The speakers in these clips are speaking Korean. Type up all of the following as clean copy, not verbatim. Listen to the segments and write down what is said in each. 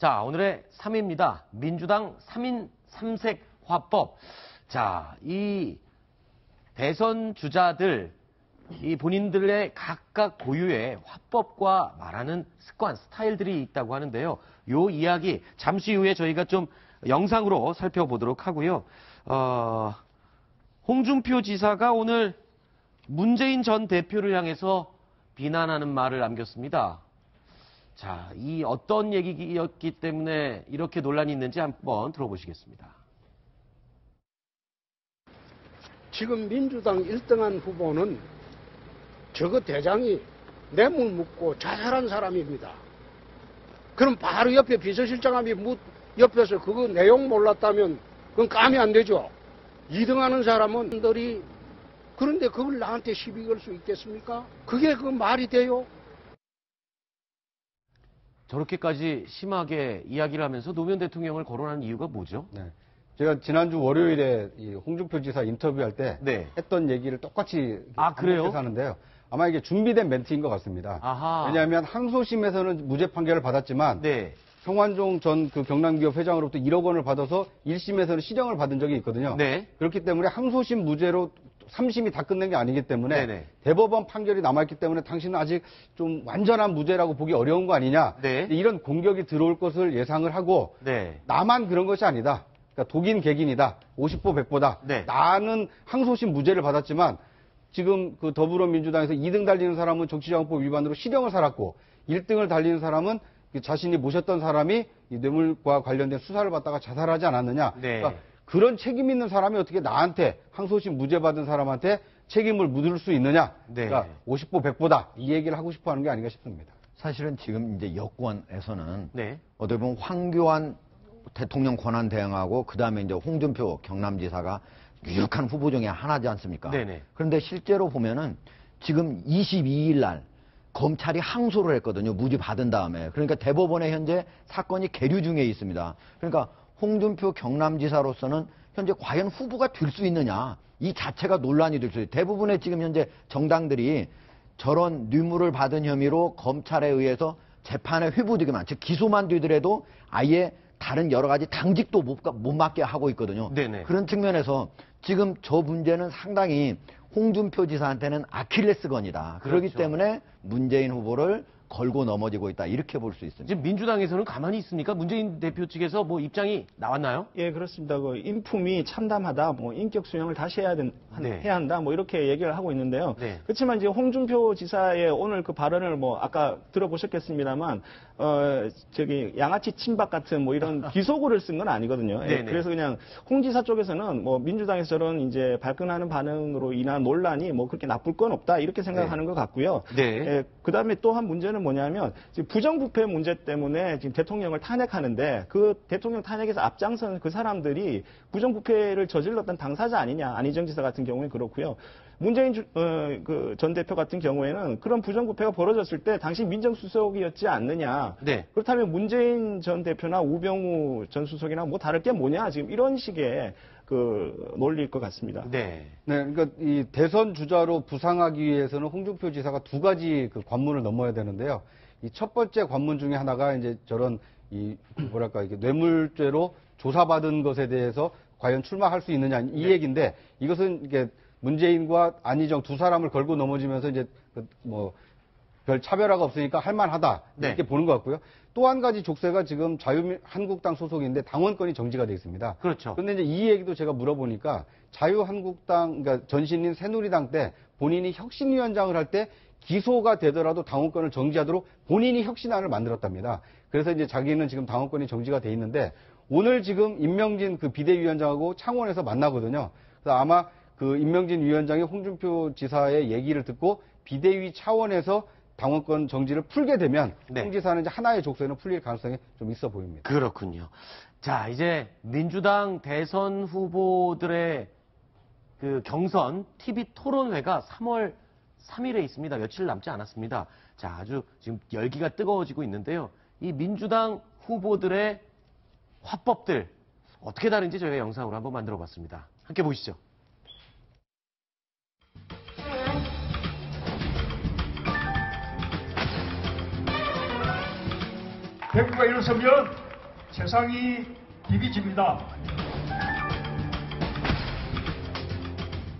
자, 오늘의 3위입니다. 민주당 3인 3색 화법. 자, 이 대선 주자들, 이 본인들의 각각 고유의 화법과 말하는 습관, 스타일들이 있다고 하는데요. 요 이야기 잠시 후에 저희가 좀 영상으로 살펴보도록 하고요. 홍준표 지사가 오늘 문재인 전 대표를 향해서 비난하는 말을 남겼습니다. 자, 이 어떤 얘기였기 때문에 이렇게 논란이 있는지 한번 들어보시겠습니다. 지금 민주당 1등한 후보는 저거 대장이 뇌물 묻고 자살한 사람입니다. 그럼 바로 옆에 비서실장함이 옆에서 그거 내용 몰랐다면 그건 감이 안 되죠. 2등하는 사람은 그런데 그걸 나한테 시비 걸 수 있겠습니까? 그게 그 말이 돼요? 저렇게까지 심하게 이야기를 하면서 노무현 대통령을 거론하는 이유가 뭐죠? 네. 제가 지난주 월요일에 이 홍준표 지사 인터뷰할 때 했던 얘기를 똑같이 그래요? 하는데요. 아마 이게 준비된 멘트인 것 같습니다. 아하. 왜냐하면 항소심에서는 무죄 판결을 받았지만 성완종 전 그 경남기업 회장으로부터 1억 원을 받아서 1심에서는 실형을 받은 적이 있거든요. 그렇기 때문에 항소심 무죄로 3심이 다 끝낸 게 아니기 때문에 대법원 판결이 남아있기 때문에 당신은 아직 좀 완전한 무죄라고 보기 어려운 거 아니냐. 이런 공격이 들어올 것을 예상을 하고 나만 그런 것이 아니다. 그러니까 독인 객인이다. 50보 100보다. 나는 항소심 무죄를 받았지만 지금 그 더불어민주당에서 2등 달리는 사람은 정치자금법 위반으로 실형을 살았고 1등을 달리는 사람은 자신이 모셨던 사람이 이 뇌물과 관련된 수사를 받다가 자살하지 않았느냐. 그러니까 그런 책임 있는 사람이 어떻게 나한테 항소심 무죄 받은 사람한테 책임을 묻을 수 있느냐. 그러니까 50보 100보다 이 얘기를 하고 싶어 하는 게 아닌가 싶습니다. 사실은 지금 이제 여권에서는 어떻게 보면 황교안 대통령 권한 대행하고 그다음에 이제 홍준표 경남지사가 유력한 후보 중에 하나지 않습니까? 그런데 실제로 보면은 지금 22일 날 검찰이 항소를 했거든요. 무죄 받은 다음에. 그러니까 대법원에 현재 사건이 계류 중에 있습니다. 그러니까 홍준표 경남지사로서는 현재 과연 후보가 될 수 있느냐. 이 자체가 논란이 될 수 있어요. 대부분의 지금 현재 정당들이 저런 뇌물을 받은 혐의로 검찰에 의해서 재판에 회부되기만, 즉 기소만 되더라도 아예 다른 여러 가지 당직도 못 맡게 하고 있거든요. 그런 측면에서 지금 저 문제는 상당히 홍준표 지사한테는 아킬레스건이다. 그렇기 때문에 문재인 후보를 걸고 넘어지고 있다. 이렇게 볼 수 있습니다. 지금 민주당에서는 가만히 있습니까? 문재인 대표 측에서 뭐 입장이 나왔나요? 예, 그렇습니다. 그 인품이 참담하다. 뭐 인격 수용을 다시 해야 한다. 뭐 이렇게 얘기를 하고 있는데요. 그렇지만 이제 홍준표 지사의 오늘 그 발언을 뭐 아까 들어보셨겠습니다만 저기 양아치 친박 같은 뭐 이런 비속어를 쓴 건 아니거든요. 예, 그래서 그냥 홍 지사 쪽에서는 뭐 민주당에서 저런 이제 발끈하는 반응으로 인한 논란이 뭐 그렇게 나쁠 건 없다. 이렇게 생각하는 것 같고요. 예, 그다음에 또 한 문제는 뭐냐면 지금 부정부패 문제 때문에 지금 대통령을 탄핵하는데 그 대통령 탄핵에서 앞장선 그 사람들이 부정부패를 저질렀던 당사자 아니냐. 안희정 지사 같은 경우에 그렇고요. 문재인 그 전 대표 같은 경우에는 그런 부정부패가 벌어졌을 때 당시 민정수석이었지 않느냐. 그렇다면 문재인 전 대표나 우병우 전 수석이나 뭐 다를 게 뭐냐. 지금 이런 식의 그 논리일 것 같습니다. 그러니까 이 대선 주자로 부상하기 위해서는 홍준표 지사가 두 가지 그 관문을 넘어야 되는데요. 이 첫 번째 관문 중에 하나가 이제 저런 이 뭐랄까 이게 뇌물죄로 조사받은 것에 대해서 과연 출마할 수 있느냐 이 얘기인데 이것은 이게 문재인과 안희정 두 사람을 걸고 넘어지면서 이제 뭐 별 차별화가 없으니까 할만하다 이렇게 보는 것 같고요. 또 한 가지 족쇄가 지금 자유한국당 소속인데 당원권이 정지가 되어 있습니다. 그런데 이제 이 얘기도 제가 물어보니까 자유한국당 그러니까 전신인 새누리당 때 본인이 혁신위원장을 할 때 기소가 되더라도 당원권을 정지하도록 본인이 혁신안을 만들었답니다. 그래서 이제 자기는 지금 당원권이 정지가 돼 있는데 오늘 지금 임명진 그 비대위원장하고 창원에서 만나거든요. 그래서 아마 그 임명진 위원장이 홍준표 지사의 얘기를 듣고 비대위 차원에서 당원권 정지를 풀게 되면 홍 지사는 이제 하나의 족쇄는 풀릴 가능성이 좀 있어 보입니다. 그렇군요. 자, 이제 민주당 대선 후보들의 그 경선 TV 토론회가 3월 3일에 있습니다. 며칠 남지 않았습니다. 자, 아주 지금 열기가 뜨거워지고 있는데요. 이 민주당 후보들의 화법들 어떻게 다른지 저희가 영상으로 한번 만들어 봤습니다. 함께 보시죠. 대구가 일어서면 세상이 뒤비집니다.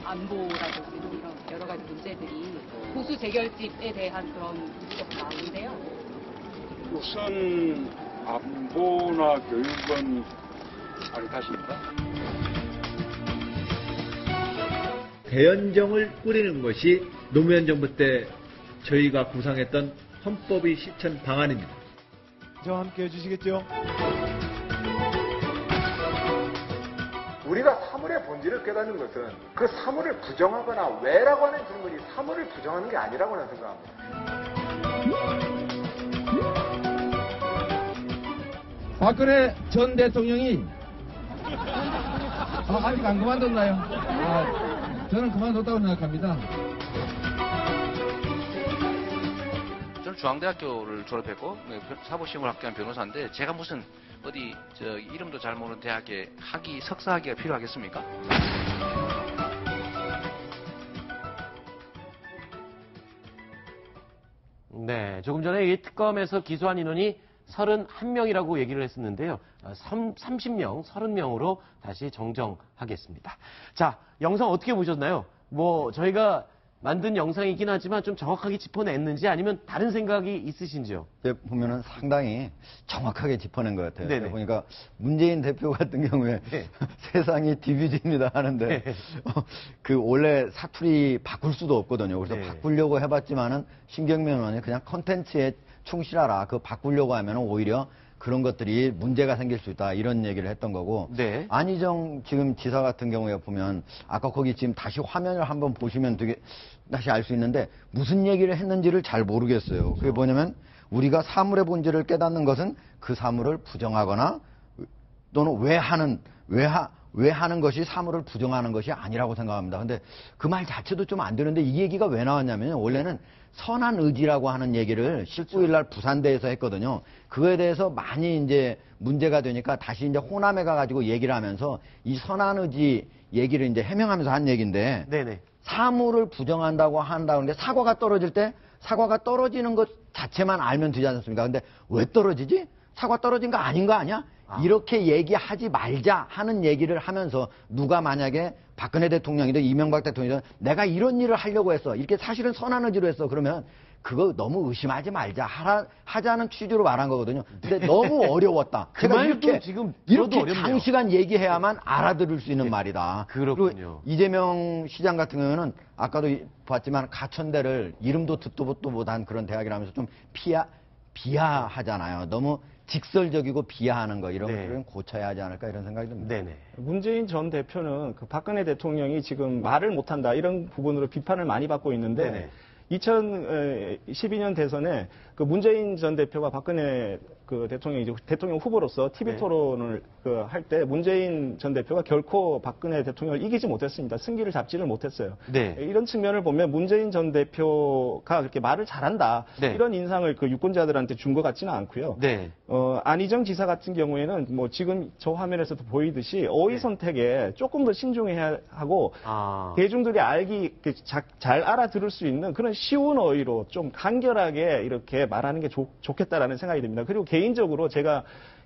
안보라든지 이런 여러 가지 문제들이 보수 재결집에 대한 그런 문제가 나오는데요. 우선 안보나 교육은 아니다십니다. 대연정을 꾸리는 것이 노무현 정부 때 저희가 구상했던 헌법의 실천 방안입니다. 저와 함께 해주시겠죠? 우리가 사물의 본질을 깨닫는 것은 그 사물을 부정하거나 왜라고 하는 질문이 사물을 부정하는 게 아니라고 나는 생각합니다. 박근혜 전 대통령이 아직 안 그만뒀나요? 저는 그만뒀다고 생각합니다. 저는 중앙대학교를 졸업했고 사법시험을 합격한 변호사인데 제가 무슨 어디 이름도 잘 모르는 대학에 석사 학위가 필요하겠습니까? 네, 조금 전에 이 특검에서 기소한 인원이 31명이라고 얘기를 했었는데요. 30명, 30명으로 다시 정정하겠습니다. 자, 영상 어떻게 보셨나요? 저희가 만든 영상이긴 하지만 좀 정확하게 짚어냈는지 아니면 다른 생각이 있으신지요? 보면은 상당히 정확하게 짚어낸 것 같아요. 네네. 보니까 문재인 대표 같은 경우에 네. 세상이 디비집니다 하는데 네. 원래 사투리 바꿀 수도 없거든요. 그래서 네. 바꾸려고 해봤지만은 신경민 의원이 그냥 컨텐츠에 충실하라. 그거 바꾸려고 하면은 오히려 그런 것들이 문제가 생길 수 있다 이런 얘기를 했던 거고 네. 안희정 지금 지사 같은 경우에 보면 아까 거기 지금 다시 화면을 한번 보시면 되게 다시 알 수 있는데 무슨 얘기를 했는지를 잘 모르겠어요. 그게 뭐냐면 우리가 사물의 본질을 깨닫는 것은 그 사물을 부정하거나 또는 왜 하는 것이 사물을 부정하는 것이 아니라고 생각합니다. 근데 그 말 자체도 좀 안 되는데 이 얘기가 왜 나왔냐면 원래는 선한 의지라고 하는 얘기를 19일 날 부산대에서 했거든요. 그거에 대해서 많이 이제 문제가 되니까 다시 이제 호남에 가가지고 얘기를 하면서 이 선한 의지 얘기를 이제 해명하면서 한 얘기인데 네네. 사물을 부정한다고 한다는데 사과가 떨어질 때 사과가 떨어지는 것 자체만 알면 되지 않습니까? 근데 왜 떨어지지? 사과 떨어진 거 아닌 거 아니야? 이렇게 얘기하지 말자 하는 얘기를 하면서 누가 만약에 박근혜 대통령이든 이명박 대통령이든 내가 이런 일을 하려고 했어. 이렇게 사실은 선한 의지로 했어. 그러면 그거 너무 의심하지 말자. 하자는 취지로 말한 거거든요. 근데 너무 어려웠다. 그 말도 지금 이렇게 어렵네요. 장시간 얘기해야만 알아들을 수 있는 말이다. 그렇군요. 그리고 이재명 시장 같은 경우는 아까도 봤지만 가천대를 이름도 듣도 못한 그런 대학이라면서 좀 비하하잖아요. 너무 직설적이고 비하하는 거 이런 것들은 고쳐야 하지 않을까 이런 생각이 듭니다. 네네. 문재인 전 대표는 그 박근혜 대통령이 지금 말을 못한다 이런 부분으로 비판을 많이 받고 있는데 네네. 2012년 대선에 그 문재인 전 대표가 박근혜 그 대통령이 이제 대통령 후보로서 TV 네. 토론을 할 때 문재인 전 대표가 결코 박근혜 대통령을 이기지 못했습니다. 승기를 잡지를 못했어요. 네. 이런 측면을 보면 문재인 전 대표가 그렇게 말을 잘한다 네. 이런 인상을 그 유권자들한테 준 것 같지는 않고요. 네. 안희정 지사 같은 경우에는 뭐 지금 저 화면에서도 보이듯이 어휘 네. 선택에 조금 더 신중해야 하고 대중들이 잘 알아들을 수 있는 그런 쉬운 어휘로 좀 간결하게 이렇게 말하는 게 좋겠다라는 생각이 듭니다. 그리고 개인적으로 제가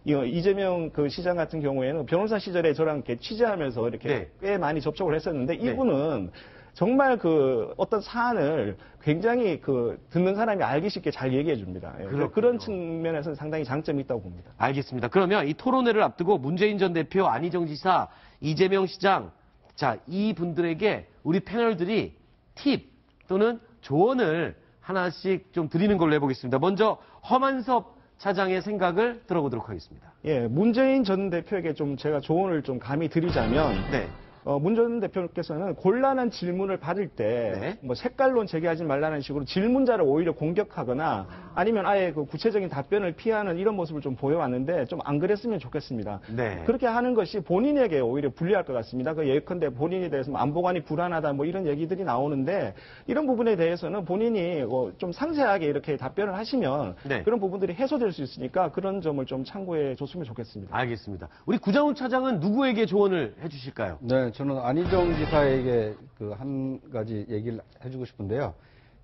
이재명 그 시장 같은 경우에는 변호사 시절에 저랑 이렇게 취재하면서 이렇게 네. 꽤 많이 접촉을 했었는데 이분은 정말 그 어떤 사안을 굉장히 그 듣는 사람이 알기 쉽게 잘 얘기해 줍니다. 그런 측면에서는 상당히 장점이 있다고 봅니다. 알겠습니다. 그러면 이 토론회를 앞두고 문재인 전 대표, 안희정 지사, 이재명 시장, 자, 이 분들에게 우리 패널들이 팁 또는 조언을 하나씩 좀 드리는 걸로 해보겠습니다. 먼저 허만섭 차장의 생각을 들어보도록 하겠습니다. 예, 문재인 전 대표에게 좀 제가 조언을 좀 감히 드리자면, 네. 문 전 대표께서는 곤란한 질문을 받을 때, 뭐 색깔론 제기하지 말라는 식으로 질문자를 오히려 공격하거나 아니면 아예 그 구체적인 답변을 피하는 이런 모습을 좀 보여왔는데 좀 안 그랬으면 좋겠습니다. 네. 그렇게 하는 것이 본인에게 오히려 불리할 것 같습니다. 그 예컨대 본인에 대해서 뭐 안보관이 불안하다 뭐 이런 얘기들이 나오는데 이런 부분에 대해서는 본인이 좀 상세하게 이렇게 답변을 하시면 네. 그런 부분들이 해소될 수 있으니까 그런 점을 좀 참고해 줬으면 좋겠습니다. 알겠습니다. 우리 구장훈 차장은 누구에게 조언을 해주실까요? 네, 저는 안희정 지사에게 그 한 가지 얘기를 해주고 싶은데요.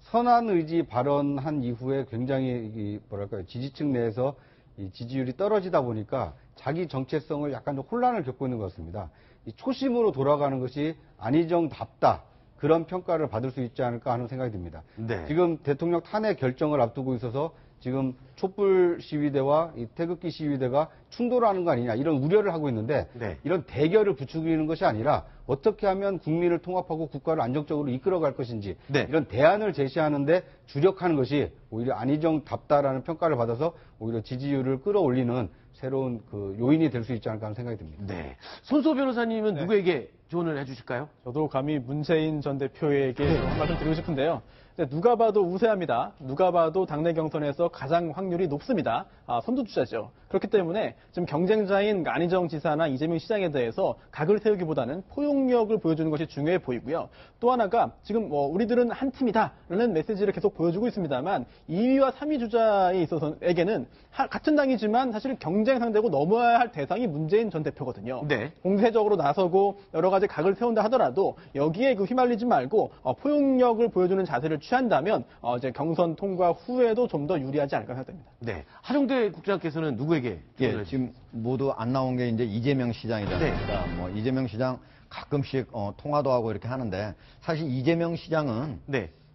선한 의지 발언한 이후에 굉장히 뭐랄까요, 지지층 내에서 이 지지율이 떨어지다 보니까 자기 정체성을 약간 좀 혼란을 겪고 있는 것 같습니다. 이 초심으로 돌아가는 것이 안희정답다. 그런 평가를 받을 수 있지 않을까 하는 생각이 듭니다. 네. 지금 대통령 탄핵 결정을 앞두고 있어서 지금 촛불 시위대와 이 태극기 시위대가 충돌하는 거 아니냐 이런 우려를 하고 있는데 네. 이런 대결을 부추기는 것이 아니라 어떻게 하면 국민을 통합하고 국가를 안정적으로 이끌어갈 것인지 네. 이런 대안을 제시하는데 주력하는 것이 오히려 안희정답다라는 평가를 받아서 오히려 지지율을 끌어올리는 새로운 그 요인이 될 수 있지 않을까 하는 생각이 듭니다. 네. 손소 변호사님은 누구에게 조언을 해주실까요? 저도 감히 문재인 전 대표에게 한 말씀 드리고 싶은데요. 누가 봐도 우세합니다. 누가 봐도 당내 경선에서 가장 확률이 높습니다. 선두주자죠. 그렇기 때문에 지금 경쟁자인 안희정 지사나 이재명 시장에 대해서 각을 세우기보다는 포용력을 보여주는 것이 중요해 보이고요. 또 하나가 지금 우리들은 한 팀이다라는 메시지를 계속 보여주고 있습니다만 2위와 3위 주자에 있어서에게는 같은 당이지만 사실 경쟁 상대고 넘어야 할 대상이 문재인 전 대표거든요. 네. 공세적으로 나서고 여러 가지 각을 세운다 하더라도 여기에 휘말리지 말고 포용력을 보여주는 자세를 취한다면 이제 경선 통과 후에도 좀 더 유리하지 않을까 생각됩니다. 네. 하정대 국장께서는 누구에게? 예, 지금 모두 안 나온 게 이제 이재명 시장이지 않습니까? 뭐 이재명 시장 가끔씩 통화도 하고 이렇게 하는데 사실 이재명 시장은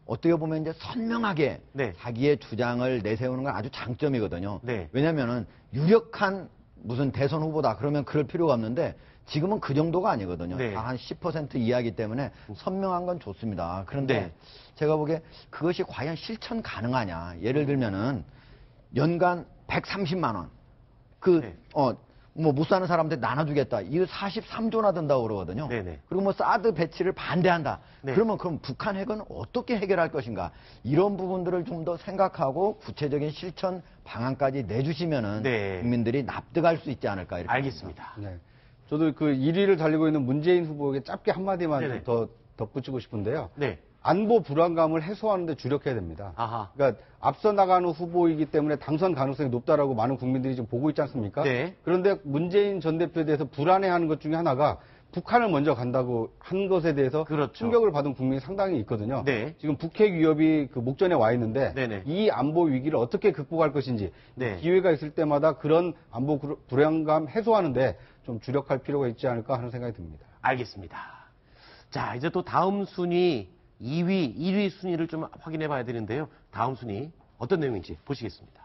어떻게 보면 이제 선명하게 자기의 주장을 내세우는 건 아주 장점이거든요. 왜냐면은 유력한 무슨 대선 후보다 그러면 그럴 필요가 없는데 지금은 그 정도가 아니거든요. 다 한 10% 이하이기 때문에 선명한 건 좋습니다. 그런데 제가 보기에 그것이 과연 실천 가능하냐. 예를 들면은 연간 130만 원. 못 사는 사람한테 나눠주겠다. 이거 43조나 든다고 그러거든요. 그리고 뭐 사드 배치를 반대한다. 그러면 북한 핵은 어떻게 해결할 것인가. 이런 부분들을 좀 더 생각하고 구체적인 실천 방안까지 내주시면은 국민들이 납득할 수 있지 않을까. 이렇게 알겠습니다. 네. 저도 그 1위를 달리고 있는 문재인 후보에게 짧게 한마디만 더 덧붙이고 싶은데요. 안보 불안감을 해소하는 데 주력해야 됩니다. 그러니까 앞서 나가는 후보이기 때문에 당선 가능성이 높다라고 많은 국민들이 지금 보고 있지 않습니까? 그런데 문재인 전 대표에 대해서 불안해하는 것 중에 하나가 북한을 먼저 간다고 한 것에 대해서 충격을 받은 국민이 상당히 있거든요. 지금 북핵 위협이 그 목전에 와 있는데 이 안보 위기를 어떻게 극복할 것인지 기회가 있을 때마다 그런 안보 불안감 해소하는데 좀 주력할 필요가 있지 않을까 하는 생각이 듭니다. 알겠습니다. 자, 이제 또 다음 순위 2위, 1위 순위를 좀 확인해 봐야 되는데요. 다음 순위 어떤 내용인지 보시겠습니다.